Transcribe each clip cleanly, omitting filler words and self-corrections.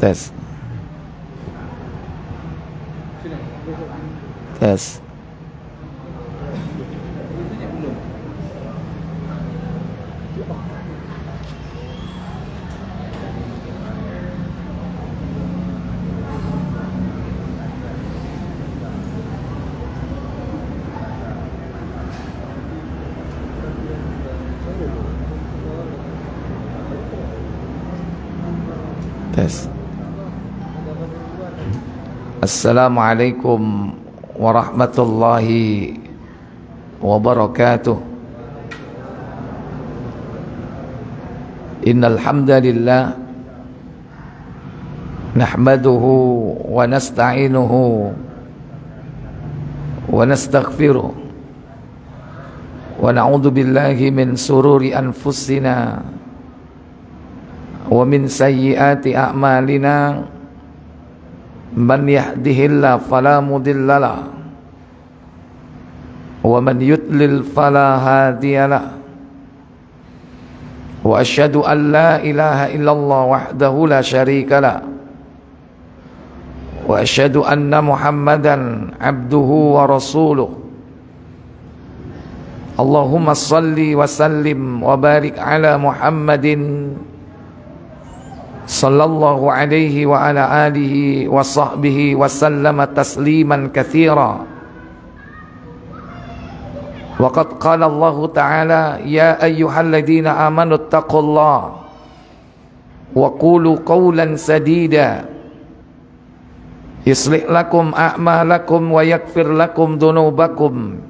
Tes. Tes. Tes. Assalamualaikum warahmatullahi wabarakatuh. Innal hamdalillah nahmaduhu wa nasta'inuhu wa nastaghfiruh wa na'udzu billahi min sururi anfusina wa min sayyiati a'malina. Man yahdihillahu fala mudhillalah wa man yudlil fala hadiyalah. Wa asyhadu an la ilaha illallah wahdahu la syarikalah wa asyhadu anna Muhammadan abduhu wa rasuluh. Allahumma salli wa sallim wa barik ala Muhammadin sallallahu alaihi wa ala alihi wa sahbihi wa sallama tasliman katsira. Wa qad qala Allah ta'ala ya ayyuhalladzina amanu taqullaha wa qulu qawlan sadida yuslih lakum a'malakum wa yaghfir lakum dhunubakum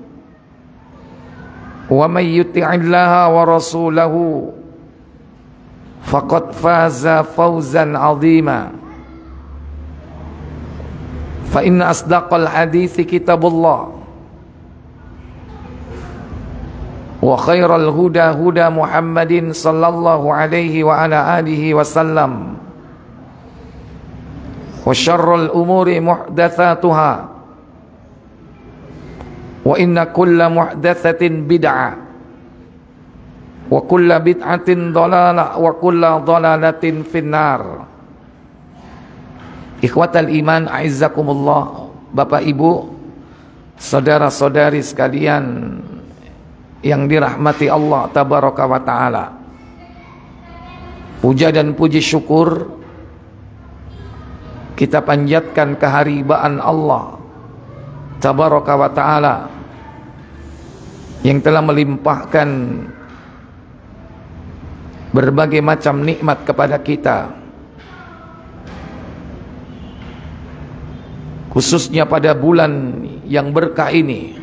wa may yuti'illaha wa rasulahu faqad faza fawzan 'azima. Fa inna asdaqal hadithi kitabullah wa khairal huda huda Muhammadin sallallahu alaihi wa ala alihi wasallam wa syarrul umuri muhdatsatuha wa inna kulla muhdatsatin bid'ah wa kulla bid'atin dhalalah wa kulla dhalalatin finnar. Ikhwatal iman a'izzakumullah, Bapak Ibu, saudara-saudari sekalian yang dirahmati Allah tabaraka wa taala. Puja dan puji syukur kita panjatkan keharibaan Allah tabaraka wa taala yang telah melimpahkan berbagai macam nikmat kepada kita, khususnya pada bulan yang berkah ini.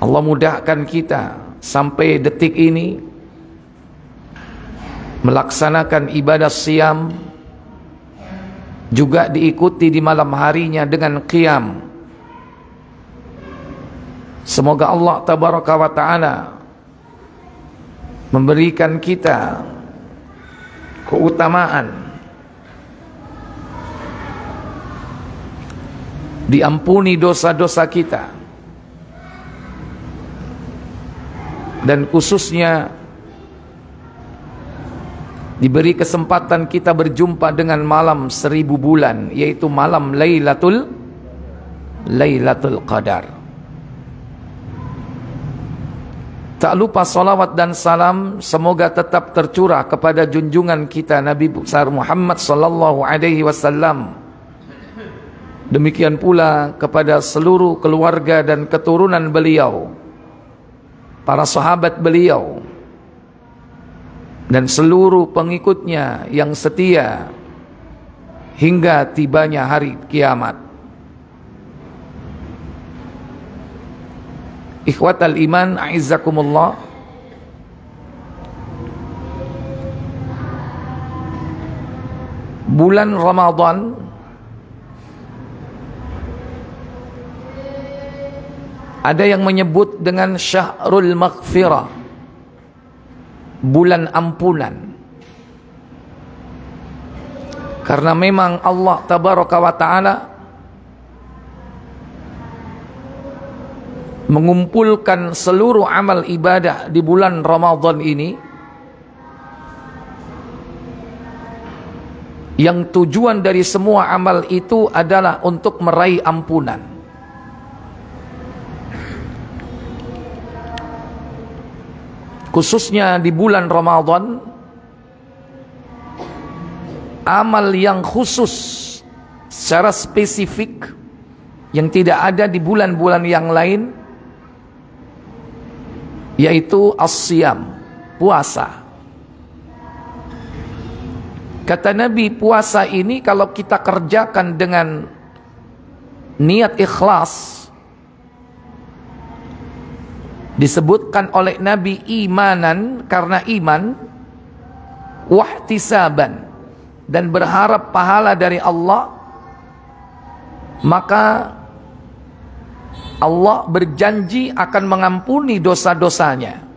Allah mudahkan kita sampai detik ini melaksanakan ibadah siam, juga diikuti di malam harinya dengan qiyam. Semoga Allah tabaraka wa ta'ala memberikan kita keutamaan, diampuni dosa-dosa kita, dan khususnya diberi kesempatan kita berjumpa dengan malam 1000 bulan, yaitu malam Lailatul Qadar. Tak lupa salawat dan salam semoga tetap tercurah kepada junjungan kita Nabi besar Muhammad sallallahu alaihi wasallam. Demikian pula kepada seluruh keluarga dan keturunan beliau, para sahabat beliau, dan seluruh pengikutnya yang setia hingga tibanya hari kiamat. Ikhwatal iman a'izzakumullah, bulan Ramadan ada yang menyebut dengan syahrul maghfirah, bulan ampunan, karena memang Allah tabaraka wa ta'ala mengumpulkan seluruh amal ibadah di bulan Ramadan ini, yang tujuan dari semua amal itu adalah untuk meraih ampunan. Khususnya di bulan Ramadan, amal yang khusus secara spesifik yang tidak ada di bulan-bulan yang lain, yaitu as-siyam, puasa. Kata Nabi, puasa ini kalau kita kerjakan dengan niat ikhlas, disebutkan oleh Nabi imanan, karena iman, wahtisaban, dan berharap pahala dari Allah, maka Allah berjanji akan mengampuni dosa-dosanya.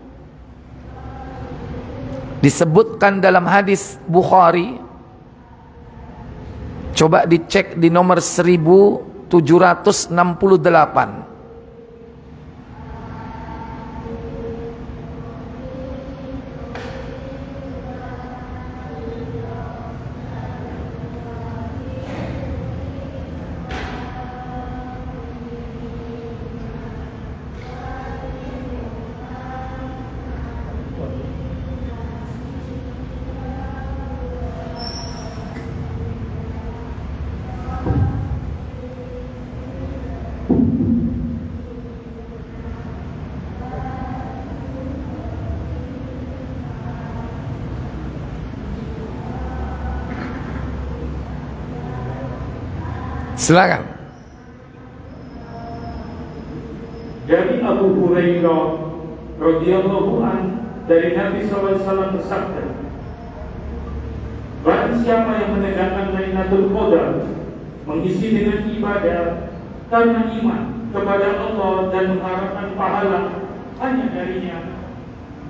Disebutkan dalam hadis Bukhari, coba dicek di nomor 1768. Silakan. Dari Abu Hurairah radhiyallahu an, dari Nabi SAW bersabda, barang siapa yang menegakkan Lailatul Qadar, mengisi dengan ibadah karena iman kepada Allah dan mengharapkan pahala hanya darinya,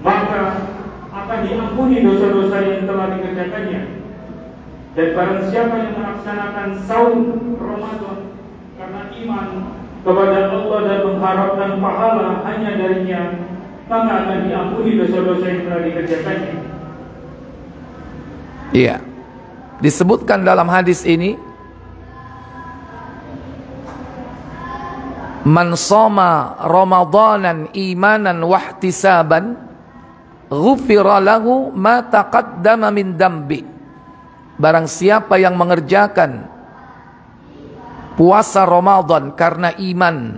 maka akan diampuni dosa-dosa yang telah dikerjakannya. Dan barang siapa yang melaksanakan saum Ramadan karena iman kepada Allah dan mengharapkan pahala hanya darinya, maka akan diampuni dosa-dosa yang telah dikerjakannya. Iya, disebutkan dalam hadis ini, man shoma Ramadanan imanan wahtisaban ghufira lahu ma taqaddama min dambi. Barang siapa yang mengerjakan puasa Ramadan karena iman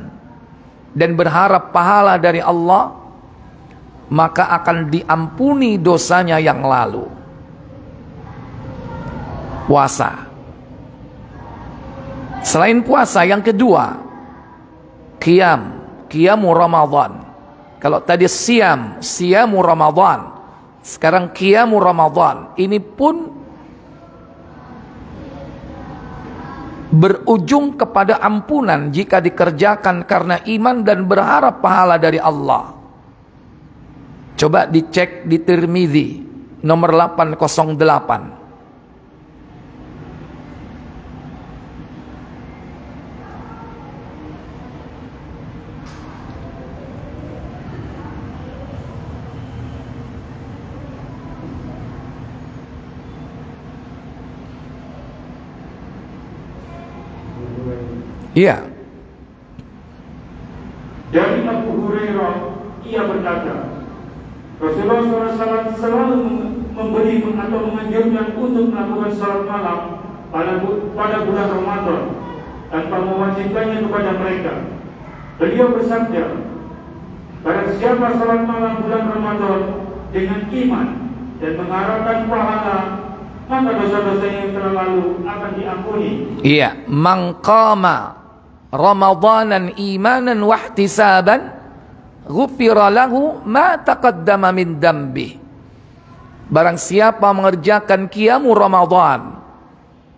dan berharap pahala dari Allah, maka akan diampuni dosanya yang lalu. Puasa. Selain puasa, yang kedua, qiyamu Ramadan. Kalau tadi siyamu Ramadan, sekarang qiyamu Ramadan. Ini pun berujung kepada ampunan jika dikerjakan karena iman dan berharap pahala dari Allah. Coba dicek di Tirmidzi nomor 808. Iya. Dari Abu Hurairah, ia berkata, Rasulullah SAW selalu memberi atau menganjurkan untuk melakukan salat malam pada bulan Ramadan tanpa mewajibkannya kepada mereka. Beliau bersabda, barang siapa salat malam bulan Ramadan dengan iman dan mengharapkan pahala, maka dosa-dosa yang telah lalu akan diampuni. Iya, man qama Ramadanan imanan wahtisaban ghufira lahu ma taqaddama min dambi. Barang siapa mengerjakan qiyamu Ramadan,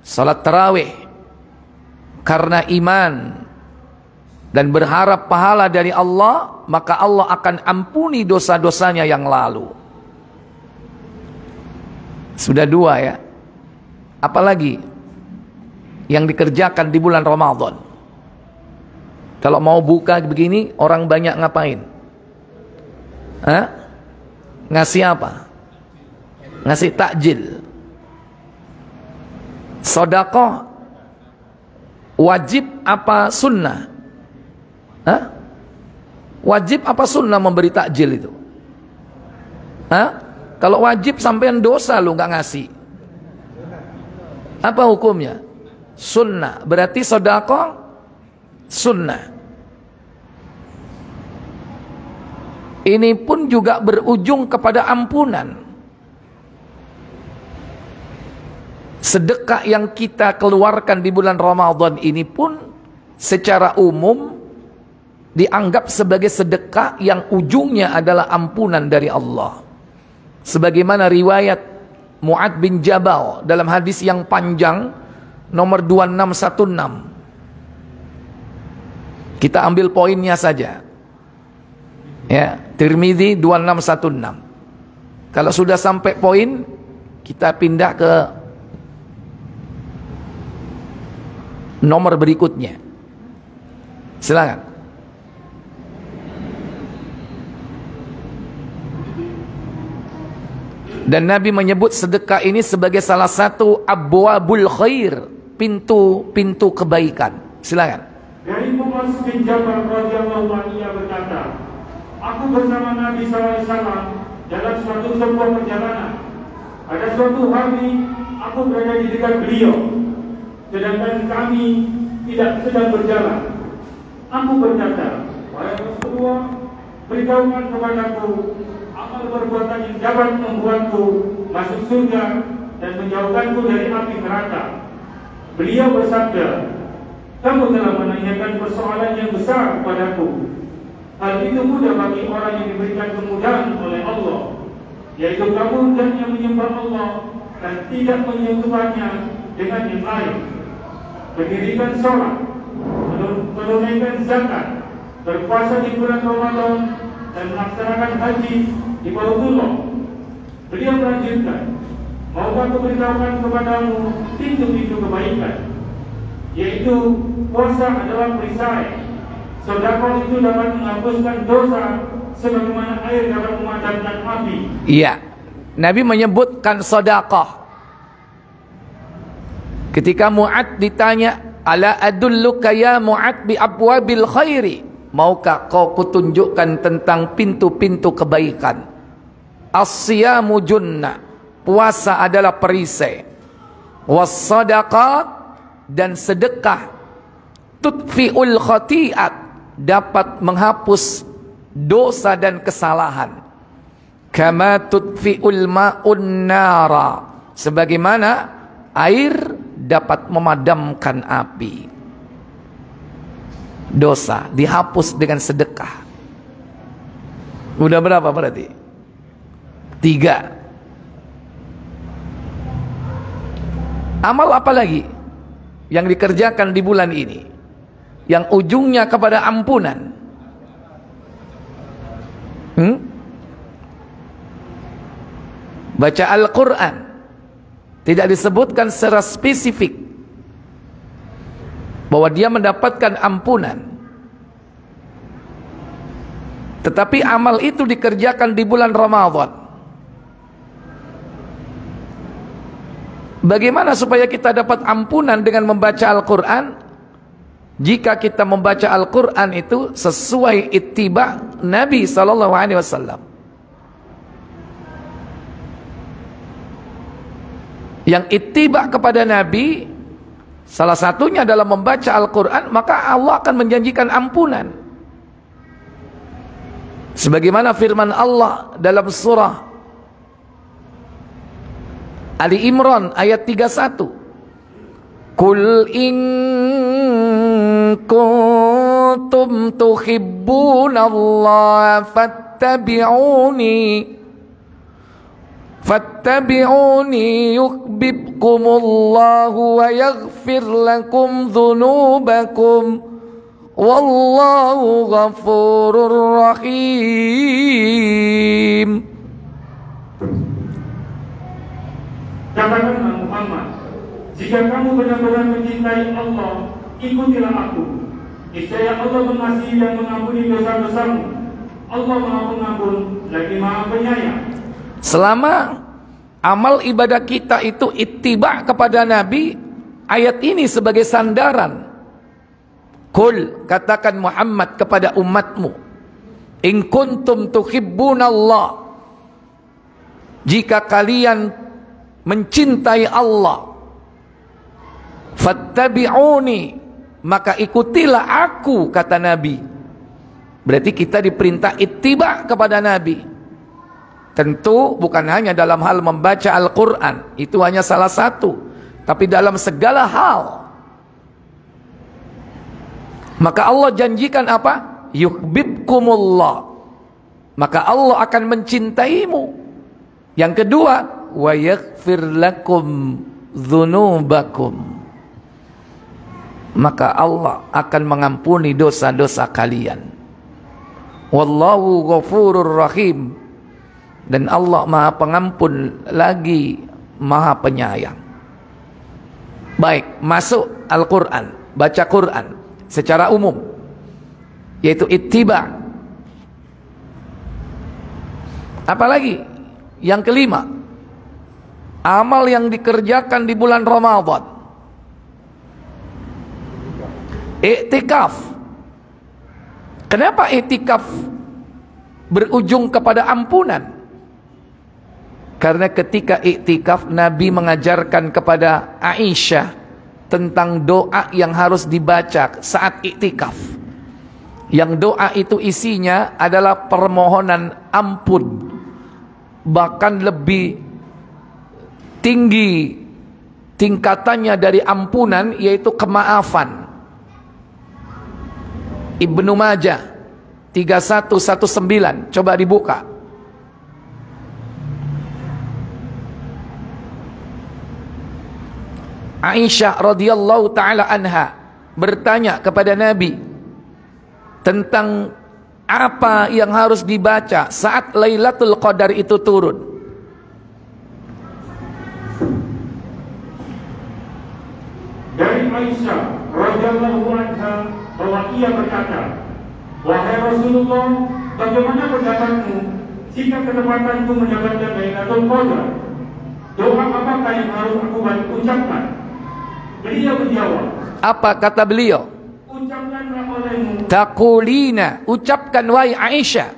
salat tarawih karena iman dan berharap pahala dari Allah, maka Allah akan ampuni dosa-dosanya yang lalu. Sudah dua ya. Apalagi yang dikerjakan di bulan Ramadan? Kalau mau buka begini, orang banyak ngapain? Hah? Ngasih apa? Ngasih takjil. Sedekah wajib apa sunnah? Hah? Wajib apa sunnah memberi takjil itu? Hah? Kalau wajib sampean dosa lu nggak ngasih. Apa hukumnya? Sunnah. Berarti sedekah sunnah. Ini pun juga berujung kepada ampunan. Sedekah yang kita keluarkan di bulan Ramadan ini pun secara umum dianggap sebagai sedekah yang ujungnya adalah ampunan dari Allah. Sebagaimana riwayat Mu'ad bin Jabal dalam hadis yang panjang nomor 2616. Kita ambil poinnya saja. Ya, Tirmidzi 2616. Kalau sudah sampai poin, kita pindah ke nomor berikutnya. Silakan. Dan Nabi menyebut sedekah ini sebagai salah satu abwabul khair, pintu-pintu kebaikan. Silakan. Dari Mu'adz bin Jabal radhiyallahu anhu ia berkata, aku bersama Nabi SAW dalam suatu sebuah perjalanan. Pada suatu hari aku berada di dekat beliau, sedangkan kami tidak sedang berjalan. Aku berkata, wahai Rasulullah, beritahukan kepadaku amal perbuatan yang dapat membuatku masuk surga dan menjauhkanku dari api neraka. Beliau bersabda, kamu telah menanyakan persoalan yang besar kepadaku. Hal itu mudah bagi orang yang diberikan kemudahan oleh Allah, yaitu kamu dan yang menyembah Allah dan tidak menyentuhannya dengan yang lain. Mendirikan sholat, menunaikan zakat, berpuasa di bulan Ramadan, dan melaksanakan haji di Baitullah. Beliau melanjutkan, maukah aku beritahukan kepadamu pintu-pintu kebaikan, yaitu puasa adalah perisai. Sedekah itu dapat menghapuskan dosa sebagaimana air dapat memadamkan api. Iya, Nabi menyebutkan sedekah. Ketika Mu'ad ditanya, ala adulluka ya Mu'ad bi abwabil khairi, maukah kau kutunjukkan tentang pintu-pintu kebaikan? As-siyamu junnah, puasa adalah perisai. Was-sadaqat, dan sedekah tudfi'ul khati'at, dapat menghapus dosa dan kesalahan. Kama tudfi'ul ma'un nara, sebagaimana air dapat memadamkan api. Dosa dihapus dengan sedekah. Udah berapa berarti? 3. Amal apa lagi yang dikerjakan di bulan ini yang ujungnya kepada ampunan? Baca Al-Quran. Tidak disebutkan secara spesifik bahwa dia mendapatkan ampunan, tetapi amal itu dikerjakan di bulan Ramadan. Bagaimana supaya kita dapat ampunan dengan membaca Al-Quran? Jika kita membaca Al-Quran itu sesuai ittiba Nabi SAW. Yang ittiba kepada Nabi, salah satunya dalam membaca Al-Quran, maka Allah akan menjanjikan ampunan. Sebagaimana firman Allah dalam surah Ali Imran ayat 31. Qul in kuntum tuhibbunallaha fattabi'uni yuhibbukumullahu wa yaghfir lakum dhunubakum wallahu ghafurur rahim. Katakanlah Muhammad, jika kamu benar-benar mencintai Allah, ikutilah aku, Niscaya Allah mengasihi dan mengampuni dosa-dosamu. Allah Maha Pengampun lagi Maha Penyayang. Selama amal ibadah kita itu ittiba kepada Nabi, ayat ini sebagai sandaran. Qul, katakan Muhammad kepada umatmu, in kuntum tuhibbunallah, jika kalian mencintai Allah, fattabi'uni, maka ikutilah aku, kata Nabi. Berarti kita diperintah ittiba kepada Nabi. Tentu bukan hanya dalam hal membaca Al-Quran, itu hanya salah satu, tapi dalam segala hal. Maka Allah janjikan apa? Yuhibbukumullah, maka Allah akan mencintaimu. Yang kedua, wa yaghfir lakum dzunubakum, maka Allah akan mengampuni dosa-dosa kalian. Wallahu ghafurur rahim, dan Allah Maha Pengampun lagi Maha Penyayang. Baik, masuk Al-Quran, baca Quran secara umum, yaitu ittiba. Apalagi yang kelima, amal yang dikerjakan di bulan Ramadan, iktikaf. Kenapa iktikaf berujung kepada ampunan? Karena ketika iktikaf, Nabi mengajarkan kepada Aisyah tentang doa yang harus dibaca saat iktikaf. Yang doa itu isinya adalah permohonan ampun, bahkan lebih tinggi tingkatannya dari ampunan, yaitu kemaafan. Ibnu Majah 3119, coba dibuka. Aisyah radhiyallahu taala anha bertanya kepada Nabi tentang apa yang harus dibaca saat Lailatul Qadar itu turun. Dari Aisyah radhiyallahu anha bahwa ia berkata, wahai Rasulullah, bagaimana pendapatmu jika kesempatanku mendapatkan Lailatul Qadar? Doa apakah yang harus aku ucapkan? Beliau menjawab, apa kata beliau? Ucapkanlah olehmu, taqulina, ucapkan wahai Aisyah,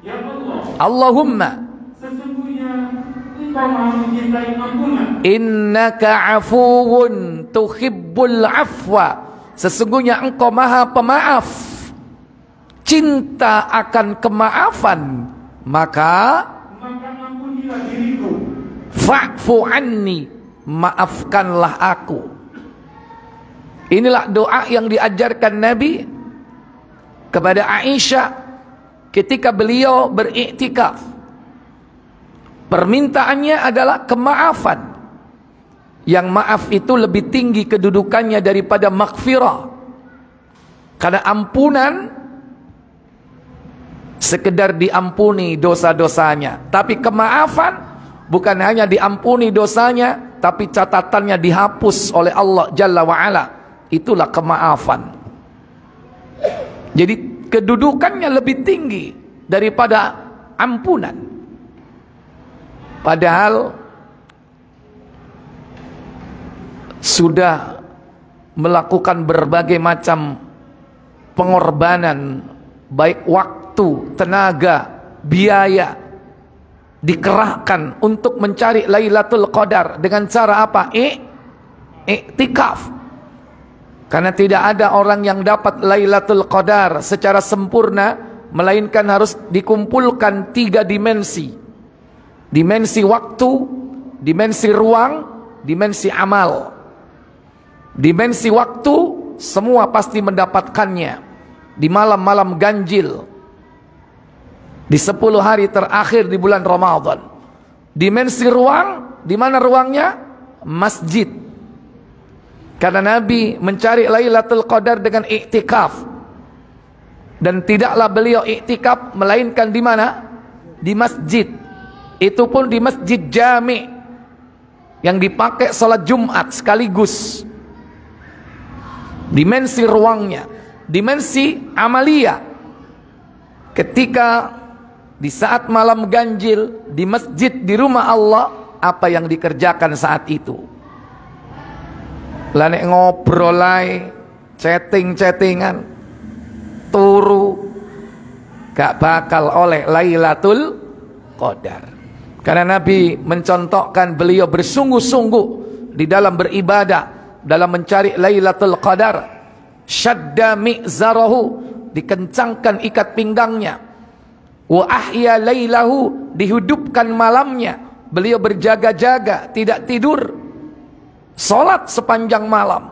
ya Allah, Allahumma, sesungguhnya Engkau Maha mencintai ampunan, innaka afuwun tuhibbul afwa, sesungguhnya Engkau Maha Pemaaf, cinta akan kemaafan, maka ampunilah diriku, fa'fu anni, maafkanlah aku. Inilah doa yang diajarkan Nabi kepada Aisyah ketika beliau beriktikaf. Permintaannya adalah kemaafan. Yang maaf itu lebih tinggi kedudukannya daripada maghfirah. Karena ampunan sekedar diampuni dosa-dosanya, tapi kemaafan bukan hanya diampuni dosanya, tapi catatannya dihapus oleh Allah Jalla wa'ala. Itulah kemaafan. Jadi kedudukannya lebih tinggi daripada ampunan. Padahal sudah melakukan berbagai macam pengorbanan, baik waktu, tenaga, biaya, dikerahkan untuk mencari Lailatul Qadar dengan cara apa? Iktikaf. Karena tidak ada orang yang dapat Lailatul Qadar secara sempurna, melainkan harus dikumpulkan 3 dimensi. Dimensi waktu, dimensi ruang, dimensi amal. Dimensi waktu semua pasti mendapatkannya di malam-malam ganjil, di 10 hari terakhir di bulan Ramadan. Dimensi ruang, di mana ruangnya? Masjid. Karena Nabi mencari Lailatul Qadar dengan iktikaf. Dan tidaklah beliau iktikaf melainkan di mana? Di masjid. Itu pun di masjid jami yang dipakai salat Jumat sekaligus. Dimensi ruangnya. dimensi amalia. Ketika di saat malam ganjil di masjid di rumah Allah, apa yang dikerjakan saat itu? Lanek ngobrolai, chatting-chattingan, turu, gak bakal oleh Lailatul Qadar. Karena Nabi mencontohkan beliau bersungguh-sungguh di dalam beribadah, dalam mencari Lailatul Qadar. Syadda mi'zarahu, dikencangkan ikat pinggangnya. Wa ahya lailahu, dihidupkan malamnya. Beliau berjaga-jaga, tidak tidur, salat sepanjang malam,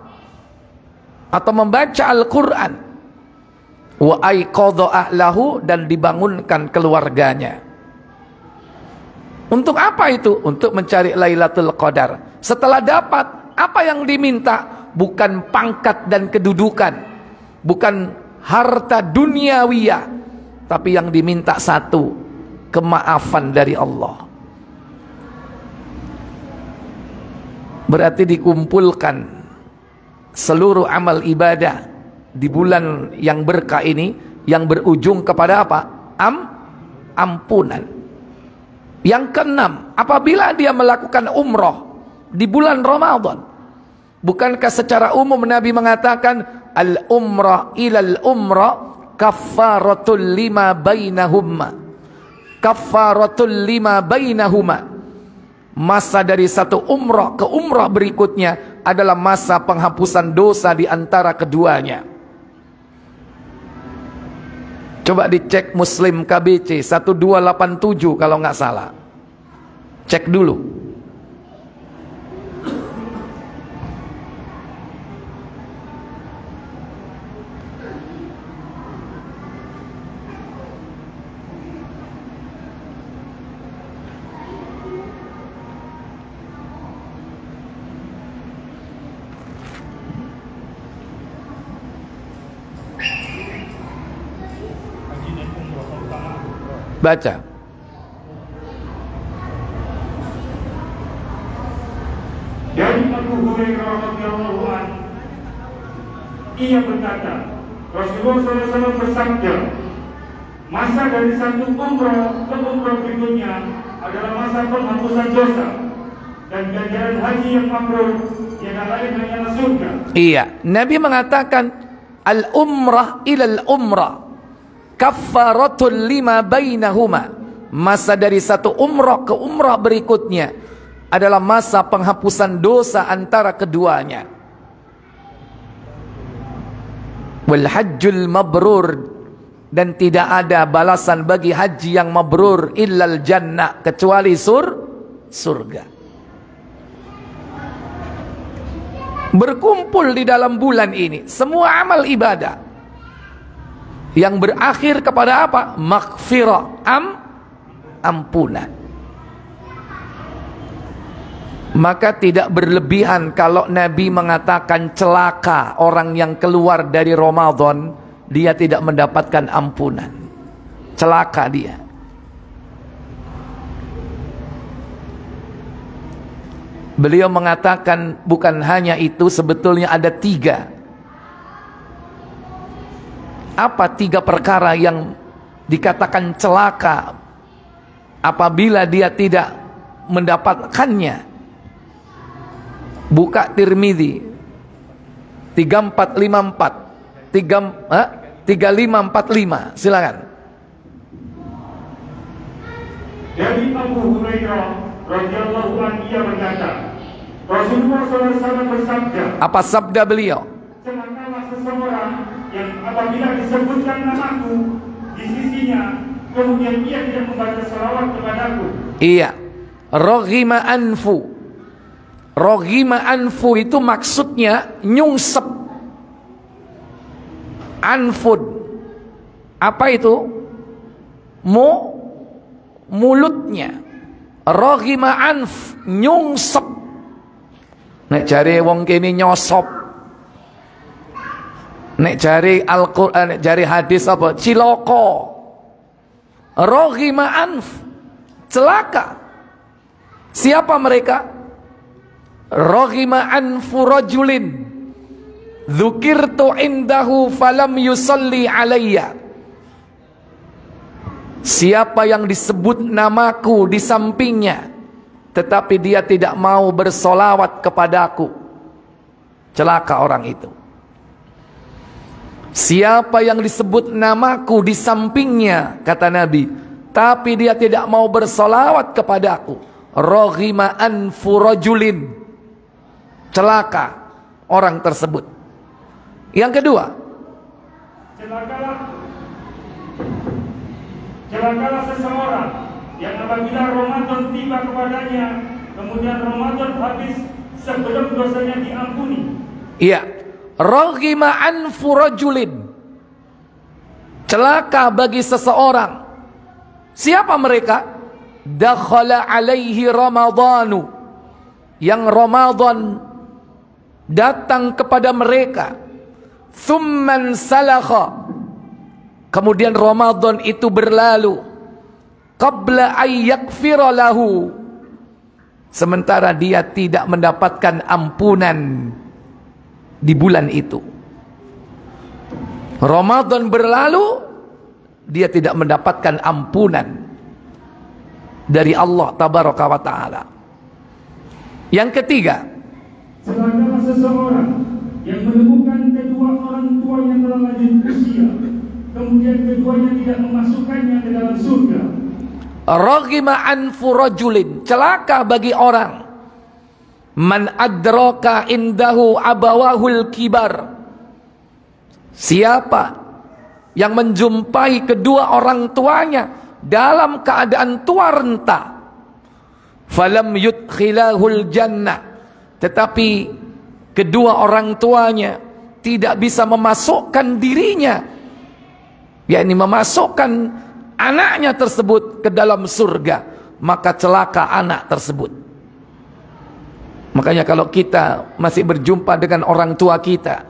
atau membaca Al-Quran. Wa aiqadha ahlahu, dan dibangunkan keluarganya. Untuk apa itu? Untuk mencari Lailatul Qadar. Setelah dapat, apa yang diminta? Bukan pangkat dan kedudukan, bukan harta duniawiyah, tapi yang diminta satu, kemaafan dari Allah. Berarti dikumpulkan seluruh amal ibadah di bulan yang berkah ini, yang berujung kepada apa? Ampunan. Yang keenam, apabila dia melakukan umroh di bulan Ramadan, bukankah secara umum Nabi mengatakan al-umrah ilal umrah kaffaratul lima bainahuma, kaffaratul lima bainahuma. Masa dari satu umrah ke umrah berikutnya adalah masa penghapusan dosa di antara keduanya. Coba dicek Muslim KBC 1287 kalau nggak salah. Cek dulu. Baca. Dari Abu Hurairah radhiyallahu anhu, ia berkata, Rasulullah SAW bersabda, masa dari satu umrah ke umrah berikutnya adalah masa penghapusan dosa, dan ganjaran haji yang mabrur yang lain hanyalah surga. Iya, Nabi mengatakan al-umrah ilal umrah kaffaratul lima bainahuma. Masa dari satu umrah ke umrah berikutnya adalah masa penghapusan dosa antara keduanya. Wal hajjul mabrur, dan tidak ada balasan bagi haji yang mabrur illal jannah, kecuali surga. Berkumpul di dalam bulan ini semua amal ibadah yang berakhir kepada apa? Maghfirah, ampunan. Maka tidak berlebihan kalau Nabi mengatakan celaka orang yang keluar dari Ramadan, dia tidak mendapatkan ampunan. Celaka dia. Beliau mengatakan bukan hanya itu, sebetulnya ada 3. Apa 3 perkara yang dikatakan celaka apabila dia tidak mendapatkannya? Buka Tirmidzi 3454 3545, silakan. Dari Abu Hurairah radhiyallahu anhu, ia berkata, Rasulullah SAW bersabda, apa sabda beliau? celakalah seseorang yang apabila disebutkan namaku di sisinya, kemudian ia tidak membaca salawat kepadaku. Iya, roghima anfu. Roghima anfu itu maksudnya nyungsep. Anfud, apa itu? Mulutnya. Roghima anf, nyungsep. Nek jare wong kene nyosop. Nek jari Al-Quran, nek jari hadis apa? Ciloko. Roghima anf, celaka. Siapa mereka? Roghima anfu rajulin, dzukirtu indahu falam yusalli alayya. Siapa yang disebut namaku di sampingnya tetapi dia tidak mau bersolawat kepadaku, celaka orang itu. Siapa yang disebut namaku di sampingnya, kata Nabi, tapi dia tidak mau bersolawat kepadaku, raghima anfu rajulin, celaka orang tersebut. Yang kedua, celakalah seseorang yang apabila Ramadan tiba kepadanya, kemudian Ramadan habis sebelum dosanya diampuni. Iya, raghima anfu rajulin, celaka bagi seseorang. Siapa mereka? Dakhala alaihi ramadhanu, yang Ramadan datang kepada mereka. Thumman salakha, kemudian Ramadan itu berlalu. Qabla ayyakfira lahu, sementara dia tidak mendapatkan ampunan di bulan itu. Ramadan berlalu, dia tidak mendapatkan ampunan dari Allah tabaraka wa ta'ala. Yang ketiga, celakalah seseorang yang menemukan kedua orang tua yang telah lanjut usia, kemudian keduanya tidak memasukkannya ke dalam surga. raghima anfu rajulin, celaka bagi orang man adraka indahu abawahul kibar, siapa yang menjumpai kedua orang tuanya dalam keadaan tua renta, falam yudkhilahul jannah, tetapi kedua orang tuanya tidak bisa memasukkan dirinya, yakni memasukkan anaknya tersebut ke dalam surga, maka celaka anak tersebut. Makanya kalau kita masih berjumpa dengan orang tua kita,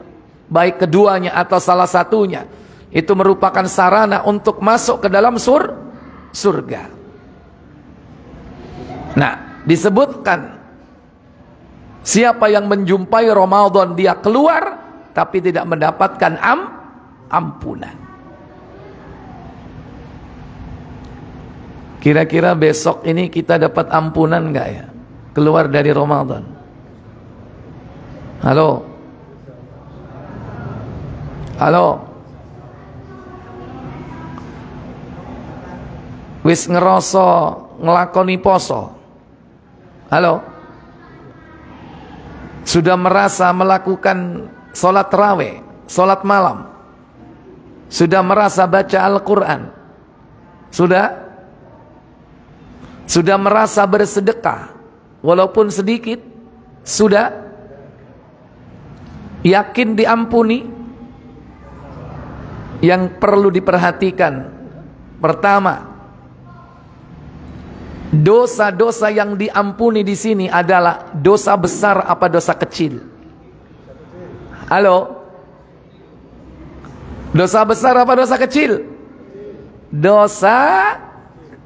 baik keduanya atau salah satunya, itu merupakan sarana untuk masuk ke dalam surga. Nah, disebutkan siapa yang menjumpai Ramadan dia keluar tapi tidak mendapatkan ampunan. Kira-kira besok ini kita dapat ampunan enggak ya? Keluar dari Ramadan. Halo? Halo? Wis ngeroso ngelakoni poso? Halo? Sudah merasa melakukan sholat tarawih, sholat malam? Sudah merasa baca Al-Quran? Sudah? Sudah merasa bersedekah walaupun sedikit? Sudah? Yakin diampuni? Yang perlu diperhatikan, pertama, dosa-dosa yang diampuni di sini adalah dosa besar apa dosa kecil? Halo? Dosa besar apa dosa kecil? Dosa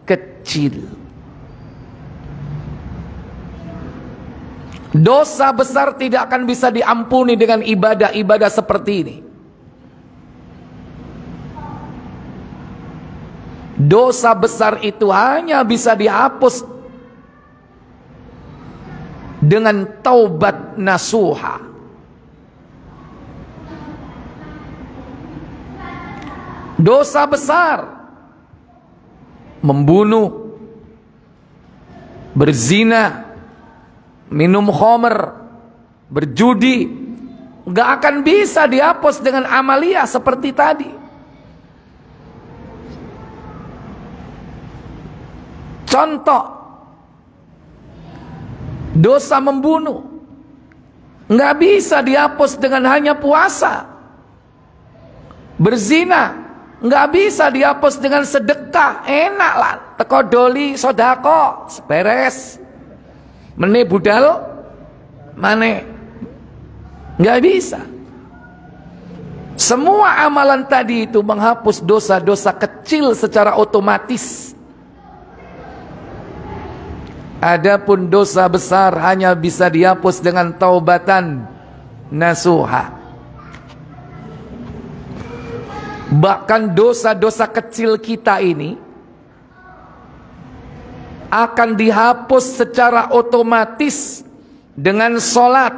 kecil. Dosa besar tidak akan bisa diampuni dengan ibadah-ibadah seperti ini. Dosa besar itu hanya bisa dihapus dengan taubat nasuha. Dosa besar, membunuh, berzina, minum khamr, berjudi, gak akan bisa dihapus dengan amalia seperti tadi. Contoh, dosa membunuh nggak bisa dihapus dengan hanya puasa. Berzina nggak bisa dihapus dengan sedekah. Enak lah, teko doli sodako beres, mene budal mane, nggak bisa. Semua amalan tadi itu menghapus dosa-dosa kecil secara otomatis. Adapun dosa besar hanya bisa dihapus dengan taubatan nasuha. Bahkan dosa-dosa kecil kita ini akan dihapus secara otomatis dengan sholat,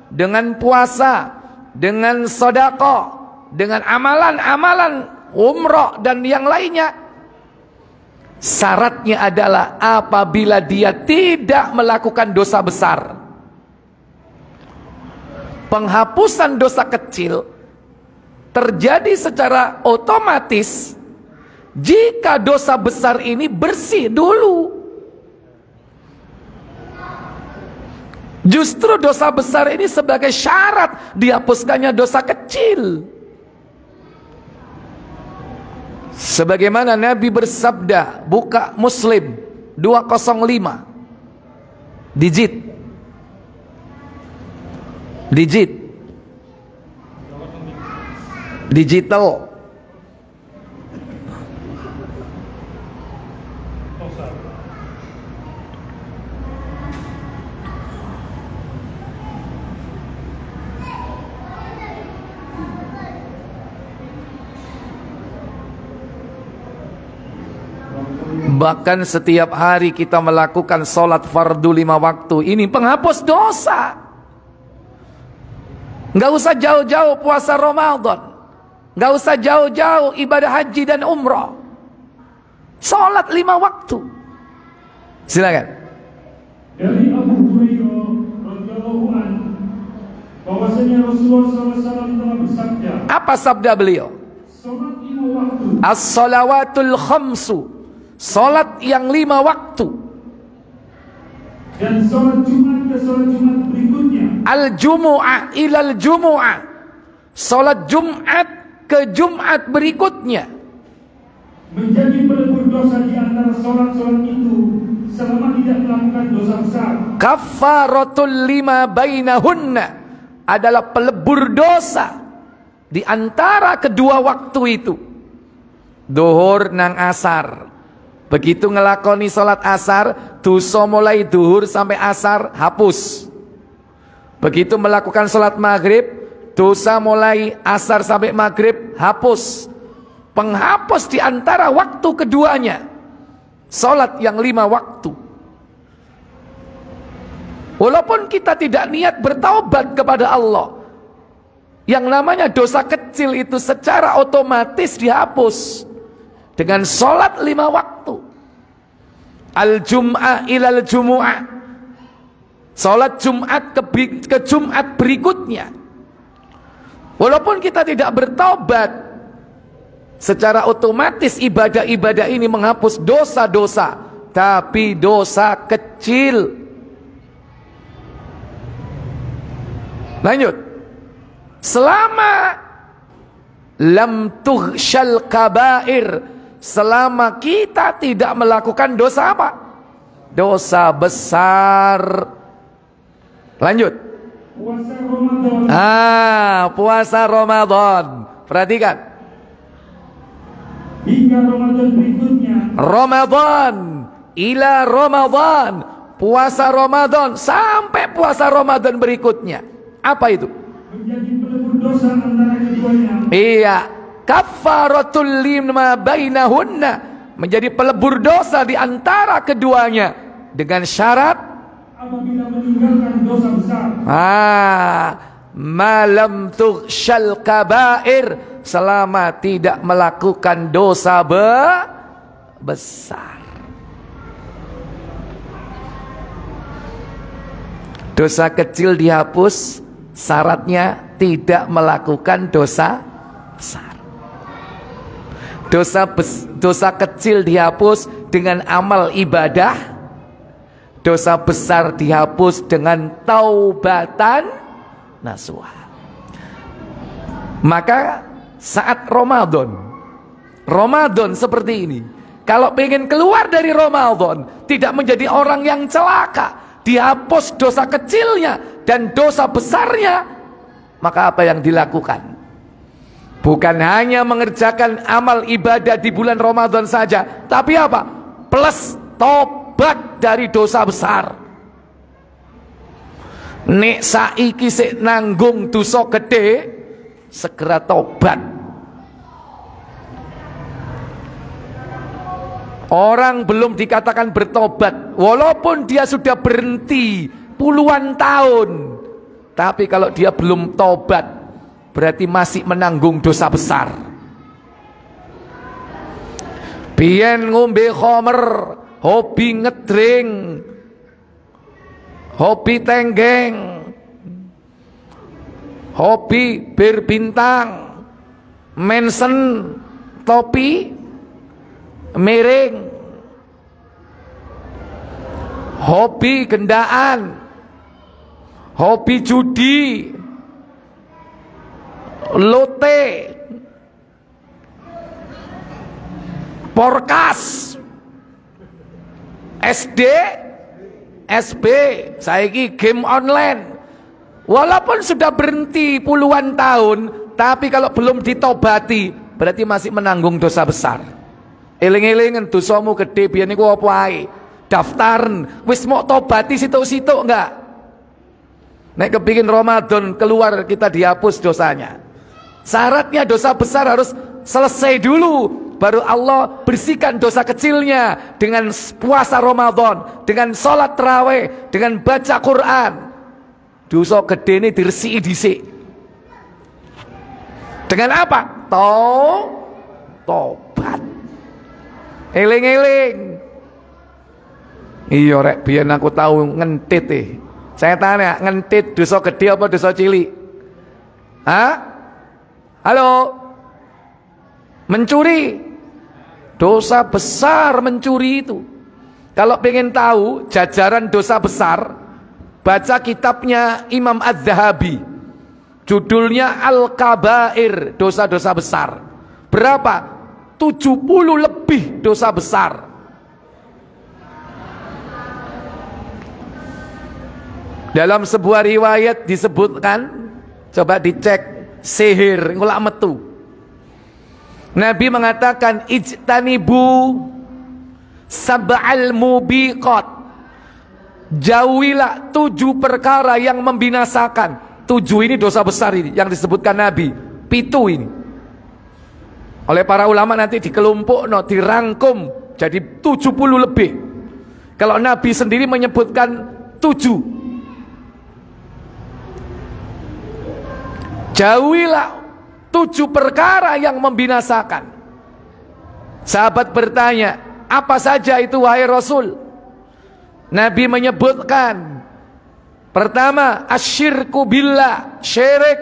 dengan puasa, dengan sedekah, dengan amalan-amalan umrah dan yang lainnya. Syaratnya adalah apabila dia tidak melakukan dosa besar. Penghapusan dosa kecil terjadi secara otomatis jika dosa besar ini bersih dulu. Justru dosa besar ini sebagai syarat dihapuskannya dosa kecil. Sebagaimana Nabi bersabda, buka Muslim 205 digit digital. Bahkan setiap hari kita melakukan sholat fardu 5 waktu. Ini penghapus dosa. Nggak usah jauh-jauh puasa Ramadan, nggak usah jauh-jauh ibadah haji dan umrah. Sholat 5 waktu. Silakan. Dari Abu Hurairah radhiyallahu anhu bahwasanya Rasulullah SAW telah bersabda. Apa sabda beliau? Sholat 5 waktu. As-salawatul khamsu. Sholat yang 5 waktu. Dan sholat Jumat ke sholat Jumat berikutnya. Al-jumu'ah ilal jumu'ah. Sholat Jumat ke Jumat berikutnya. Menjadi pelebur dosa di antara sholat-sholat itu selama tidak melakukan dosa besar. Kafaratul lima bainahunna. Adalah pelebur dosa di antara kedua waktu itu. Duhur nang asar. Begitu ngelakoni sholat asar, dosa mulai duhur sampai asar hapus. Begitu melakukan sholat maghrib, dosa mulai asar sampai maghrib hapus. Penghapus di antara waktu keduanya. Sholat yang 5 waktu. Walaupun kita tidak niat bertaubat kepada Allah, yang namanya dosa kecil itu secara otomatis dihapus dengan sholat 5 waktu. Al-jum'ah ilal jumu'ah. Sholat Jumat ke Jumat berikutnya. Walaupun kita tidak bertaubat, secara otomatis ibadah-ibadah ini menghapus dosa-dosa, tapi dosa kecil. Lanjut. Selama lam tughsyal kabair, selama kita tidak melakukan dosa apa? Dosa besar. Lanjut. Puasa Ramadan. Puasa Ramadan. Perhatikan. Hingga Ramadan berikutnya. Ramadan ila Ramadan. Puasa Ramadan sampai puasa Ramadan berikutnya. Apa itu? Menjadi pelebur dosa antara keduanya. Iya. Kafaratul lima bainahunna. Menjadi pelebur dosa di antara keduanya. Dengan syarat apabila meninggalkan dosa besar. Malam tughsyal kabair, selama tidak melakukan dosa besar. Dosa kecil dihapus, syaratnya tidak melakukan dosa besar. Dosa kecil dihapus dengan amal ibadah. Dosa besar dihapus dengan taubatan nasuha. Maka saat Ramadan seperti ini, kalau pengen keluar dari Ramadan, tidak menjadi orang yang celaka, dihapus dosa kecilnya dan dosa besarnya, maka apa yang dilakukan? Bukan hanya mengerjakan amal ibadah di bulan Ramadan saja, tapi apa? Plus tobat dari dosa besar. Nek saiki sik nanggung dosa gede, segera tobat. Orang belum dikatakan bertobat walaupun dia sudah berhenti puluhan tahun, tapi kalau dia belum tobat berarti masih menanggung dosa besar. Biyen ngombe khamr, hobi ngedring, hobi tenggeng, hobi berbintang, mensen, topi miring, hobi gendaan, hobi judi, lote, porkas, SD, SB, saiki game online. Walaupun sudah berhenti puluhan tahun, tapi kalau belum ditobati berarti masih menanggung dosa besar. Eling-elingen dosamu gede biyen niku apa ae? Daftaran, wis mau tobati situk-situk enggak? Nek kepingin Ramadan keluar kita dihapus dosanya. Syaratnya dosa besar harus selesai dulu, baru Allah bersihkan dosa kecilnya dengan puasa Ramadan, dengan sholat tarawih, dengan baca Quran. Dosa gede ini diresiki dhisik. Dengan apa? Tobat. Eling-eling. Iya rek, biyen aku tahu ngentit. Saya tanya, ngentit dosa gede apa dosa cilik? Hah? Halo? Mencuri? Dosa besar mencuri itu. Kalau pengen tahu jajaran dosa besar, baca kitabnya Imam Az-Zahabi. Judulnya Al-Kabair, dosa-dosa besar. Berapa? 70 lebih dosa besar. Dalam sebuah riwayat disebutkan, coba dicek, sihir ngulak metu. Nabi mengatakan ijtanibu sab'al mubiqat, jauhilah 7 perkara yang membinasakan. 7 ini dosa besar ini yang disebutkan Nabi. 7 ini oleh para ulama nanti dikelompok, dirangkum jadi 70 lebih. Kalau Nabi sendiri menyebutkan 7. Jauhilah 7 perkara yang membinasakan. Sahabat bertanya, apa saja itu wahai Rasul? Nabi menyebutkan, pertama, asyirku billah, syirik.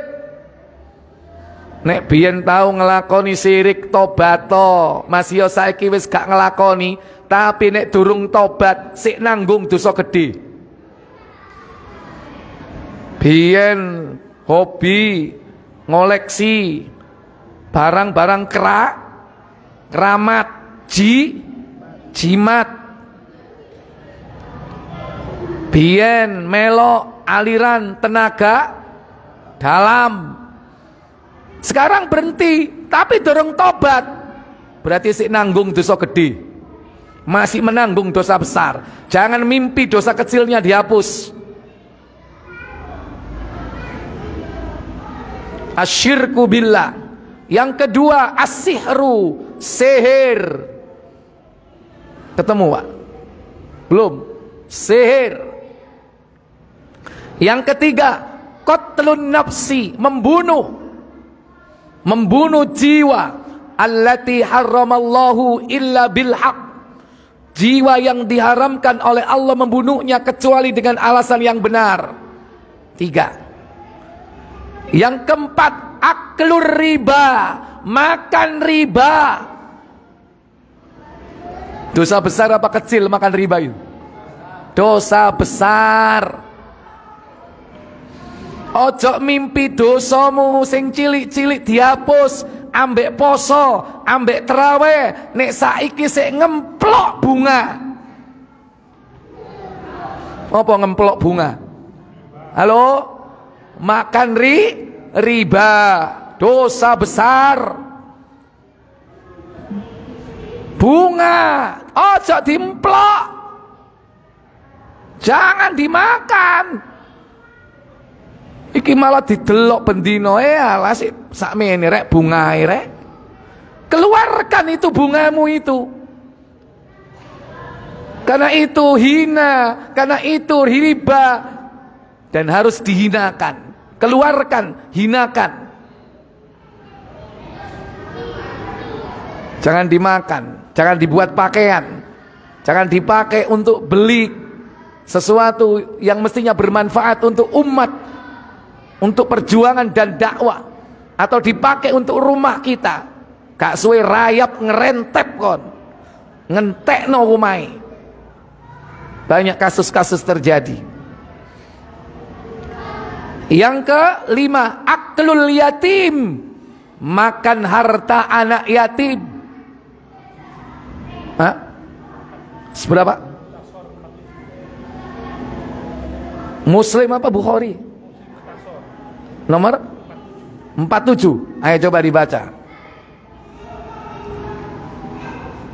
Nek biyen tahu ngelakoni syirik tobato, masih yo saiki wis gak ngelakoni, tapi nek durung tobat sik nanggung dosa gede. Biyen hobi ngoleksi barang-barang keramat, jimat. Biyen melok aliran tenaga dalam. Sekarang berhenti, tapi dorong tobat. Berarti sik nanggung dosa gede. Masih menanggung dosa besar. Jangan mimpi dosa kecilnya dihapus. Asyirku billah. Yang kedua, as-sihru, sihir. Ketemu Pak? Belum? Sihir. Yang ketiga, qatlun nafsi, membunuh jiwa, allati harramallahu illa bilhaq, jiwa yang diharamkan oleh Allah membunuhnya kecuali dengan alasan yang benar. 3. Yang keempat, aklur riba, makan riba. Dosa besar apa kecil makan riba itu? Dosa besar. Ojo mimpi dosamu sing cilik-cilik dihapus ambek poso, ambek terawih, nek saiki sik ngemplok bunga. Apa ngemplok bunga? Halo? Makan riba, dosa besar. Bunga, ojo dimplok. Jangan dimakan. Iki malah didelok bendino alah sik sakmene rek bungae rek. Keluarkan itu bungamu itu. Karena itu hina, karena itu riba, dan harus dihinakan. Keluarkan, hinakan. Jangan dimakan, jangan dibuat pakaian, jangan dipakai untuk beli sesuatu yang mestinya bermanfaat untuk umat, untuk perjuangan dan dakwah, atau dipakai untuk rumah kita. Gak suwe rayap ngerentep kon, ngentekno rumai. Banyak kasus-kasus terjadi. Yang kelima, aklul yatim, makan harta anak yatim. Hah? Seberapa? Muslim apa Bukhari? Nomor 47. Ayo coba dibaca.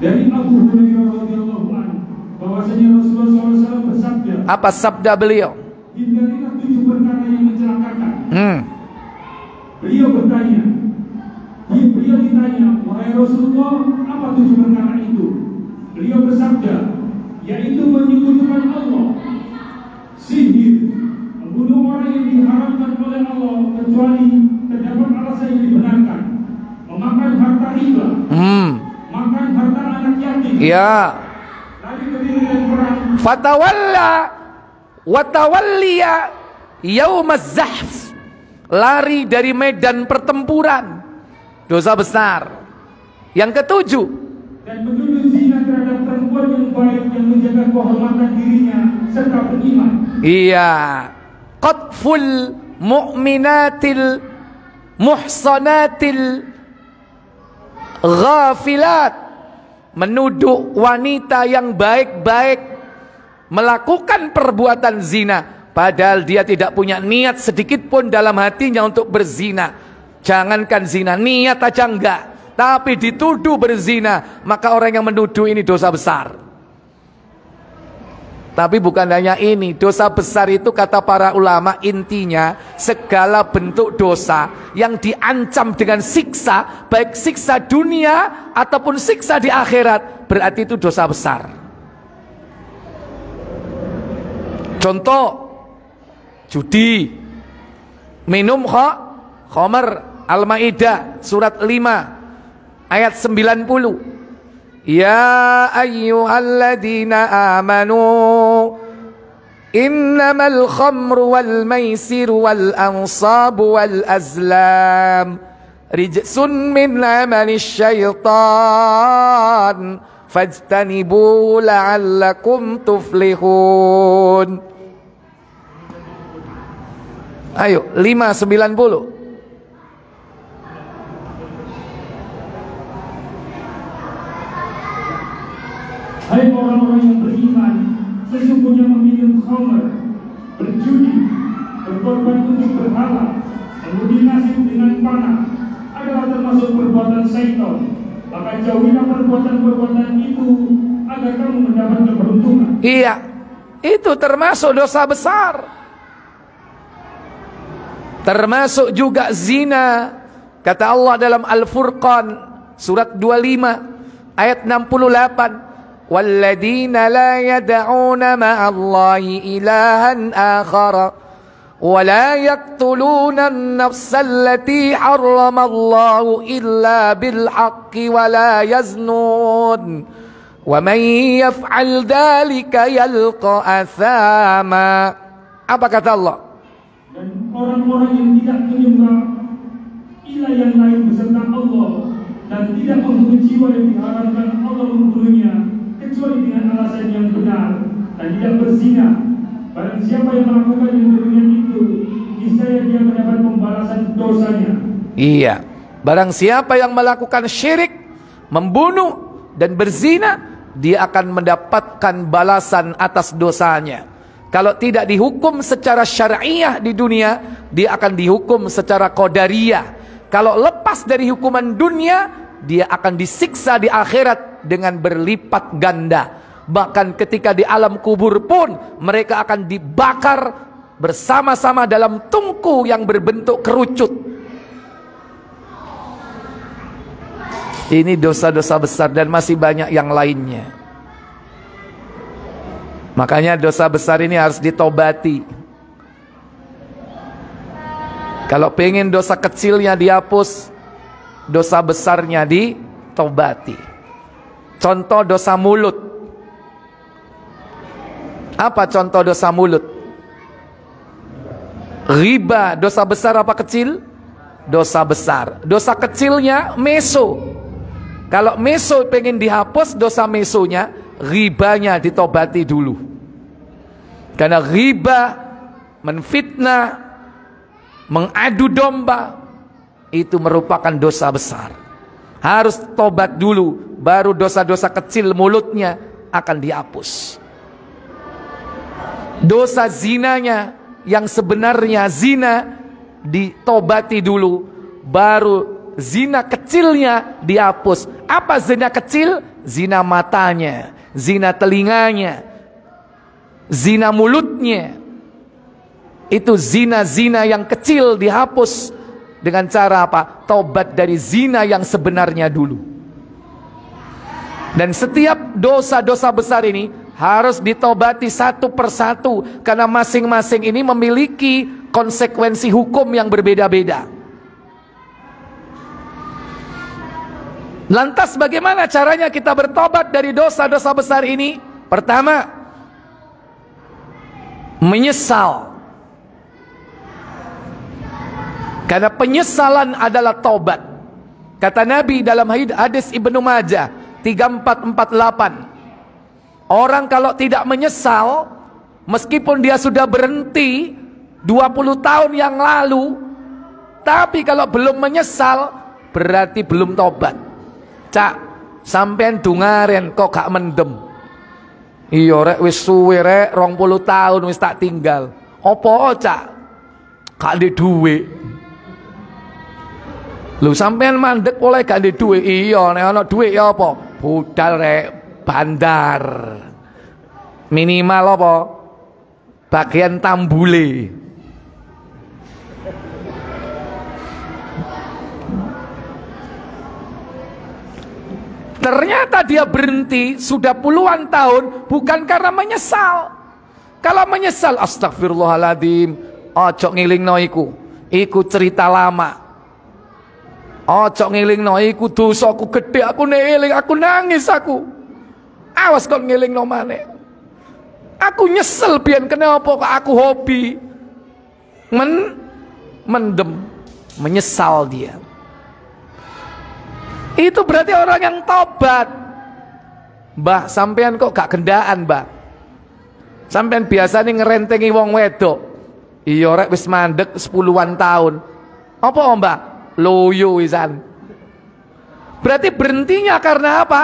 Dari Abu Hurairah radhiyallahu anhu bahwasanya Rasulullah SAW bersabda. Apa sabda beliau? Hindarilah 7 perkara yang mencelakakan. Beliau bertanya. Beliau ditanya, wahai Rasulullah, apa 7 perkara itu? Beliau bersabda, yaitu menyekutukan Allah, sihir, membunuh orang yang diharamkan oleh Allah kecuali terdapat alasan yang dibenarkan, memakan harta riba, makan harta anak yatim, ya, lari berdiri dan perang, fatawalla watawalliya yaumaz zahf, lari dari medan pertempuran, dosa besar. Yang ketujuh, dan menuduh zina terhadap perempuan yang baik yang menjaga kehormatan dirinya serta beriman. Iya, qatful mu'minatil muhsanatil ghafilat, menuduh wanita yang baik-baik melakukan perbuatan zina padahal dia tidak punya niat sedikit pun dalam hatinya untuk berzina. Jangankan zina, niat aja enggak, tapi dituduh berzina, maka orang yang menuduh ini dosa besar. Tapi bukan hanya ini, dosa besar itu kata para ulama intinya segala bentuk dosa yang diancam dengan siksa, baik siksa dunia ataupun siksa di akhirat, berarti itu dosa besar. Contoh, judi, minum khamar, Al-Maidah surat 5 ayat 90. Ya ayyuhalladzina amanu innamal khamru wal maisiru wal ansabu wal azlam rijsun min amali syaitan fajtanibu la'allakum tuflihun. Ayo 590. Hai orang-orang yang beriman, sesungguhnya meminum khamr, berjudi, berkorban untuk berhala, mengundi nasib dengan panah adalah termasuk perbuatan syaitan. Maka jauhilah perbuatan-perbuatan itu agar kamu mendapat keberuntungan. Iya, itu termasuk dosa besar. Termasuk juga zina. Kata Allah dalam Al-Furqan surat 25 ayat 68. وَالَّذِينَ لَا يَدْعُونَ مَعَ اللَّهِ إِلَٰهًا آخَرَ وَلَا يَقْتُلُونَ النَّفْسَ الَّتِي حَرَّمَ اللَّهُ إِلَّا بِالْحَقِّ وَلَا يَزْنُونَ وَمَنْ يَفْعَلْ ذَلِكَ يَلْقَ أَثَامًا. Apa kata Allah? Dan orang-orang yang tidak menyembah ilah yang lain beserta Allah dan tidak membunuh jiwa yang diharamkan Allah membunuhnya kecuali dengan alasan yang benar dan tidak berzina. Barang siapa yang melakukan yang demikian itu, niscaya dia mendapat pembalasan dosanya. Iya, barang siapa yang melakukan syirik, membunuh dan berzina, dia akan mendapatkan balasan atas dosanya. Kalau tidak dihukum secara syariah di dunia, dia akan dihukum secara qadariyah. Kalau lepas dari hukuman dunia, dia akan disiksa di akhirat dengan berlipat ganda. Bahkan ketika di alam kubur pun mereka akan dibakar bersama-sama dalam tungku yang berbentuk kerucut. Ini dosa-dosa besar dan masih banyak yang lainnya. Makanya dosa besar ini harus ditobati. Kalau pengen dosa kecilnya dihapus, dosa besarnya ditobati. Contoh dosa mulut. Apa contoh dosa mulut? Riba, dosa besar apa kecil? Dosa besar. Dosa kecilnya meso. Kalau meso pengen dihapus dosa mesonya, ribanya ditobati dulu. Karena riba, menfitnah, mengadu domba, itu merupakan dosa besar. Harus tobat dulu, baru dosa-dosa kecil mulutnya akan dihapus. Dosa zinanya yang sebenarnya zina ditobati dulu, baru zina kecilnya dihapus. Apa zina kecil? Zina matanya, zina telinganya, zina mulutnya. Itu zina-zina yang kecil dihapus dengan cara apa? Tobat dari zina yang sebenarnya dulu. Dan setiap dosa-dosa besar ini harus ditobati satu persatu, karena masing-masing ini memiliki konsekuensi hukum yang berbeda-beda. Lantas bagaimana caranya kita bertobat dari dosa-dosa besar ini? Pertama, menyesal. Karena penyesalan adalah tobat. Kata Nabi dalam hadis Ibnu Majah 3448, orang kalau tidak menyesal, meskipun dia sudah berhenti 20 tahun yang lalu, tapi kalau belum menyesal, berarti belum tobat. Cak, sampean dungaren kok gak mendem. Iya rek, wis suwe rek, 20 tahun wis tak tinggal. Apa cak? Gak ada duit. Lu sampean mandek oleh gak ada duit. Iya, nek ana duit ya apa? Budal rek, bandar. Minimal apa? Bagian tambule. Ternyata dia berhenti sudah puluhan tahun bukan karena menyesal. Kalau menyesal, astagfirullahaladzim, ojo ngilingno iku cerita lama. Ojo ngilingno iku dosaku gede, aku neling, aku nangis aku. Awas kok ngilingno maneh. Aku nyesel biyen kenapa kok aku hobi mendem, menyesal dia. Itu berarti orang yang tobat. Mbah, sampean kok gak gendaan, Mbah? Sampean biasanya ngerentengi wong wedok. Iya rek wis mandek 10-an tahun. Apa Mbah? Loyo wisan. Berarti berhentinya karena apa?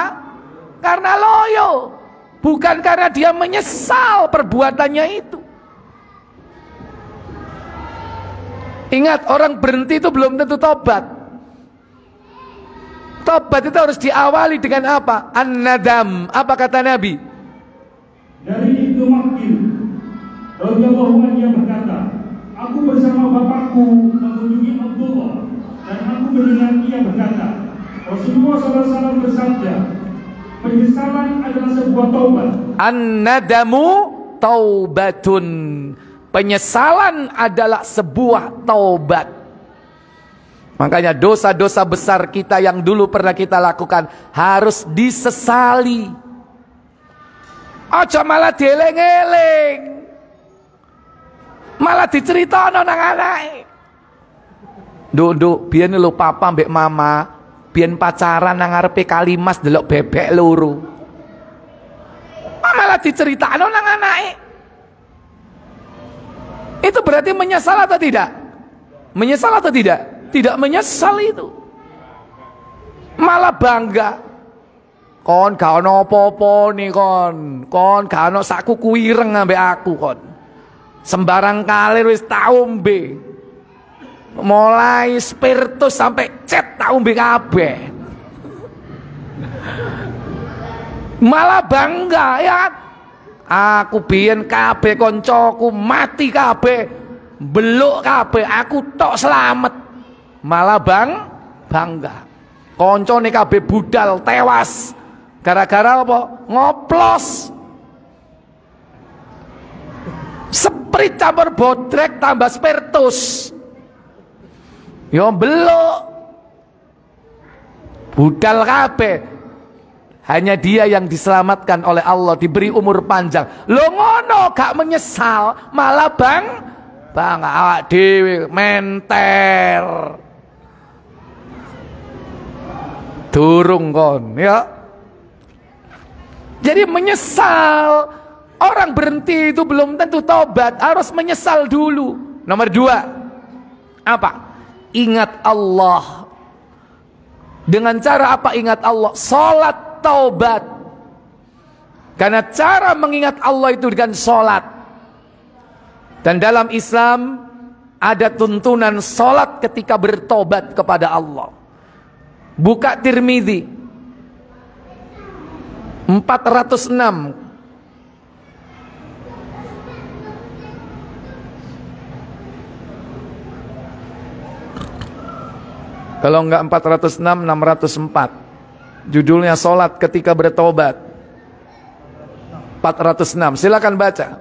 Karena loyo. Bukan karena dia menyesal perbuatannya itu. Ingat, orang berhenti itu belum tentu tobat. Tobat itu harus diawali dengan apa? An-nadam. Apa kata Nabi? Dari Ibnu Makil radhiyallahu anhu, ia berkata, aku bersama bapakku mengunjungi Abdullah, dan aku mendengar ia berkata, Rasulullah SAW bersabda, penyesalan adalah sebuah taubat. An-nadamu taubatun. Penyesalan adalah sebuah taubat. Makanya dosa-dosa besar kita yang dulu pernah kita lakukan harus disesali. Aja malah dieling-eling, malah diceritakan nang anake. Nduk, biyen lho papa mbek mama, biyen pacaran nang ngarepe Kalimas delok bebek loro. Malah diceritakan nang anake. Itu berarti menyesal atau tidak? Menyesal atau tidak? Tidak menyesal itu, malah bangga. Kon gak ono apa-apa nih kon gak ono sak kuku ireng ambek aku kon. Sembarang kalir wis tau ombe. Mulai spiritus sampai cet tau ombe kabeh. Malah bangga ya kan. Aku biyen kabeh koncoku mati kabeh, beluk kabeh, aku tok selamat. Malah bangga. Koncone kabeh budal tewas gara-gara apa? Ngoplos. Sprite campur bodrek tambah spiritus. Yo belok. Budal kabeh. Hanya dia yang diselamatkan oleh Allah, diberi umur panjang. Lo ngono gak menyesal, malah bang awak dhewe menter. Durung kon ya. Jadi menyesal. Orang berhenti itu belum tentu tobat, harus menyesal dulu. Nomor 2, apa? Ingat Allah. Dengan cara apa ingat Allah? Salat taubat. Karena cara mengingat Allah itu dengan salat. Dan dalam Islam ada tuntunan salat ketika bertobat kepada Allah. Buka Tirmidzi 406. Kalau enggak 406, 604. Judulnya Salat ketika bertobat. 406. Silakan baca.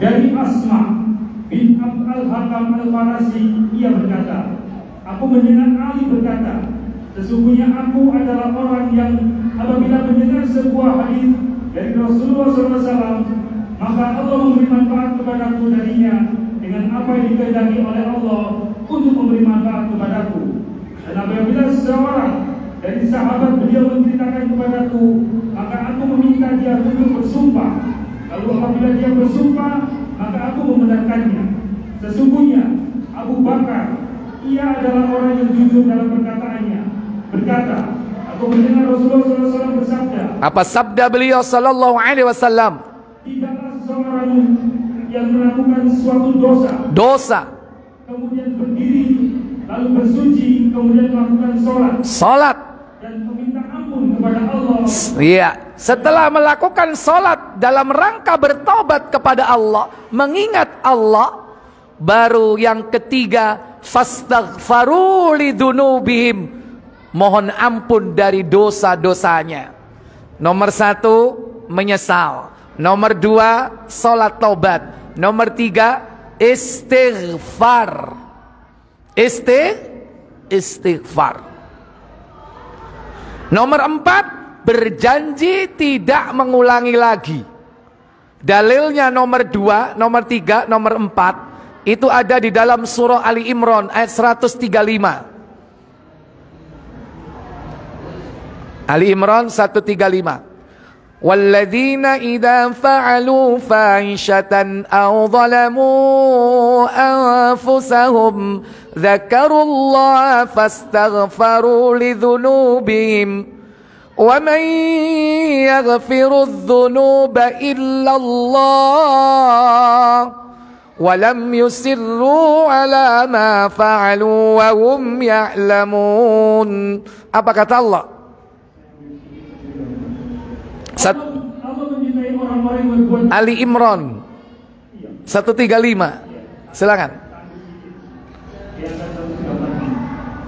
Dari Asma bin Al-Hakam Al-Farasi, ia berkata, aku mendengar Ali berkata, sesungguhnya aku adalah orang yang apabila mendengar sebuah hadis dari Rasulullah SAW, maka Allah memberi manfaat kepadaku darinya dengan apa yang dikehendaki oleh Allah untuk memberi manfaat kepadaku. Dan apabila seseorang dari sahabat beliau menceritakan kepadaku, maka aku meminta dia untuk bersumpah. Lalu apabila dia bersumpah, maka aku membenarkannya. Sesungguhnya Abu Bakar, ia adalah orang yang jujur dalam perkataannya. Berkata, aku mendengar Rasulullah SAW bersabda. Apa sabda beliau sallallahu alaihi wasallam? Tidaklah seorang yang melakukan suatu dosa, kemudian berdiri, lalu bersuci, kemudian melakukan salat, dan meminta ampun kepada Allah. Iya, setelah melakukan salat dalam rangka bertobat kepada Allah, mengingat Allah, baru yang ketiga, fastaghfaru lidunubihim, mohon ampun dari dosa-dosanya. Nomor 1, menyesal. Nomor 2, salat taubat. Nomor 3, istighfar. Istighfar. Nomor 4, berjanji tidak mengulangi lagi. Dalilnya nomor 2, nomor 3, nomor 4 itu ada di dalam surah Ali Imran ayat 135. Ali Imran 135. Walladzina idza fa'alu fahishatan aw zalamu anfusahum dzakarullaha fastaghfaru lidzunubihim wa man yaghfiru dzunuba illa Allah wa lam yusirru ala ma fa'alu wa hum ya'lamun. Apa kata Allah? Ali Imran 135. Silakan.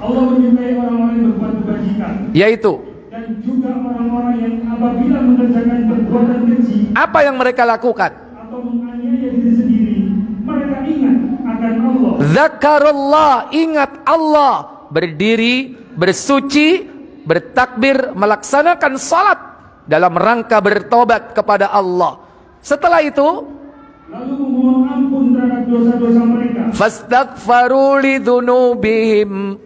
Allah menyukai orang-orang yang berbuat kebajikan, yaitu dan juga orang-orang yang apabila mengerjakan perbuatan keji, apa yang mereka lakukan? Atau menganiaya diri sendiri, mereka ingat akan Allah. Zakarullah, ingat Allah, berdiri, bersuci, bertakbir, melaksanakan salat dalam rangka bertobat kepada Allah. Setelah itu, lalu memohon ampun terhadap dosa-dosa mereka. Fastaghfaru lidzunubihim,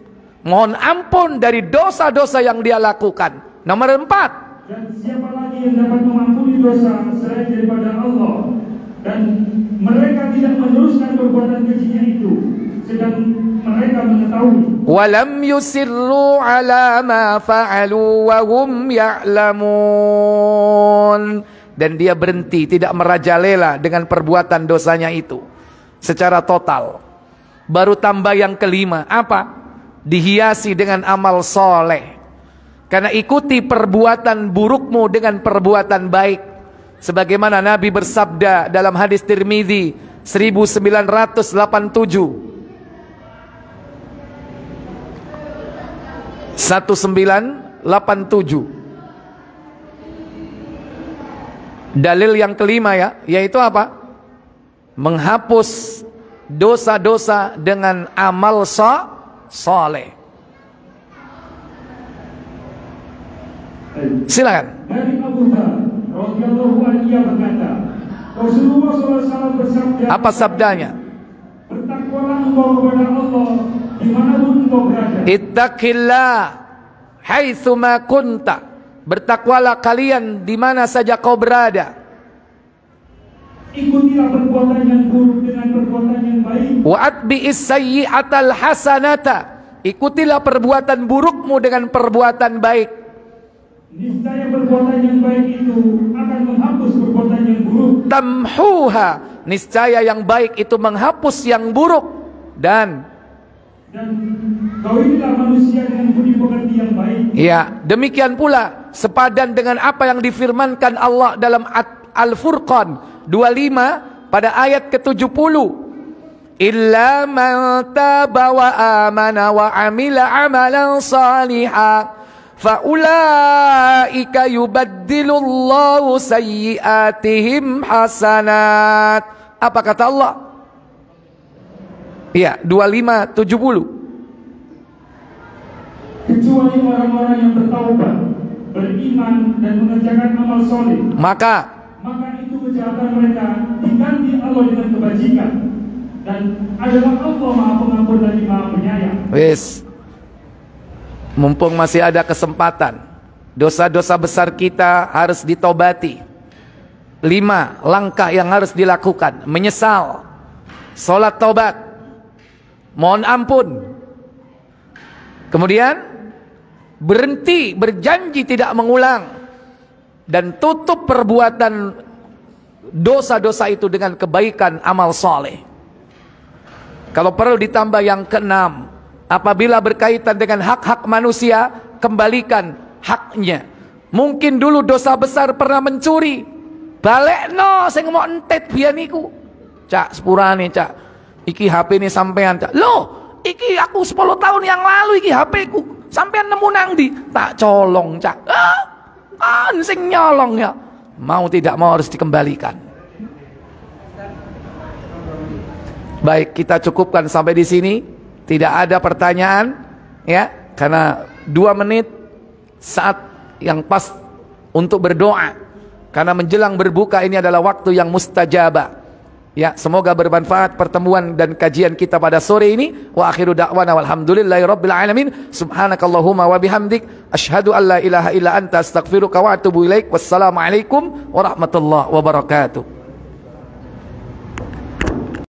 mohon ampun dari dosa-dosa yang dia lakukan. Nomor 4, dan siapa lagi yang dapat mengampuni dosa selain daripada Allah, dan mereka tidak meneruskan perbuatan kejinya itu, sedang mereka mengetahui. Walam yusirru ala ma fa'alu wa hum ya'lamun. Dan dia berhenti, tidak merajalela dengan perbuatan dosanya itu secara total. Baru tambah yang kelima, apa? Dihiasi dengan amal soleh. Karena ikuti perbuatan burukmu dengan perbuatan baik. Sebagaimana Nabi bersabda dalam hadis Tirmidzi 1987. 1987. Dalil yang kelima ya, yaitu apa? Menghapus dosa-dosa dengan amal soleh. Silakan. Dari Abu Dhar radhiyallahu anhu ia berkata, Rasulullah SAW bersabda, apa sabdanya? Bertakwalah engkau kepada Allah dimanapun engkau berada. Ittaqillah haitsuma kunta. Bertakwalah kalian di mana saja kau berada. Ikutilah perbuatan yang buruk dengan perbuatan yang baik. Wa atbi'is sayyi'atal hasanata. Ikutilah perbuatan burukmu dengan perbuatan baik. Niscaya perbuatan yang baik itu akan menghapus perbuatan yang buruk. Tamhuha. Niscaya yang baik itu menghapus yang buruk. Dan kawinilah manusia dengan budi pekerti yang baik. Ya, demikian pula sepadan dengan apa yang difirmankan Allah dalam Al-Furqan 25 pada ayat ke-70. Illa man taba wa amana wa amila amalan salihah faulaika yubaddilullahu sayyiatihim hasanat. Apa kata Allah? Ya, 25:70. Kecuali orang-orang yang bertaubat, beriman dan mengerjakan amal soleh, maka itu kejahatan mereka diganti Allah dengan kebajikan, dan adalah Allah Maha Pengampun dan Maha Penyayang. Wis, mumpung masih ada kesempatan, dosa-dosa besar kita harus ditobati. 5 langkah yang harus dilakukan: menyesal, sholat taubat, mohon ampun, kemudian berhenti, berjanji tidak mengulang, dan tutup perbuatan dosa-dosa itu dengan kebaikan amal soleh. Kalau perlu ditambah yang ke-6, apabila berkaitan dengan hak-hak manusia, kembalikan haknya. Mungkin dulu dosa besar pernah mencuri, balik no, saya mau entet biar niku. Cak, sepurane cak, iki HP ini sampean cak. Loh, iki aku 10 tahun yang lalu iki HP ku. Sampean nemu nang di? Tak colong cak. Kan sing nyolong ya. Mau tidak mau harus dikembalikan. Baik, kita cukupkan sampai di sini. Tidak ada pertanyaan ya, karena 2 menit saat yang pas untuk berdoa. Karena menjelang berbuka ini adalah waktu yang mustajabah. Ya, semoga bermanfaat pertemuan dan kajian kita pada sore ini. Wa akhiru da'wana walhamdulillahirabbil alamin. Subhanakallahumma wa bihamdik asyhadu an la ilaha illa anta astaghfiruka wa atubu ilaik. Wassalamualaikum warahmatullahi wabarakatuh.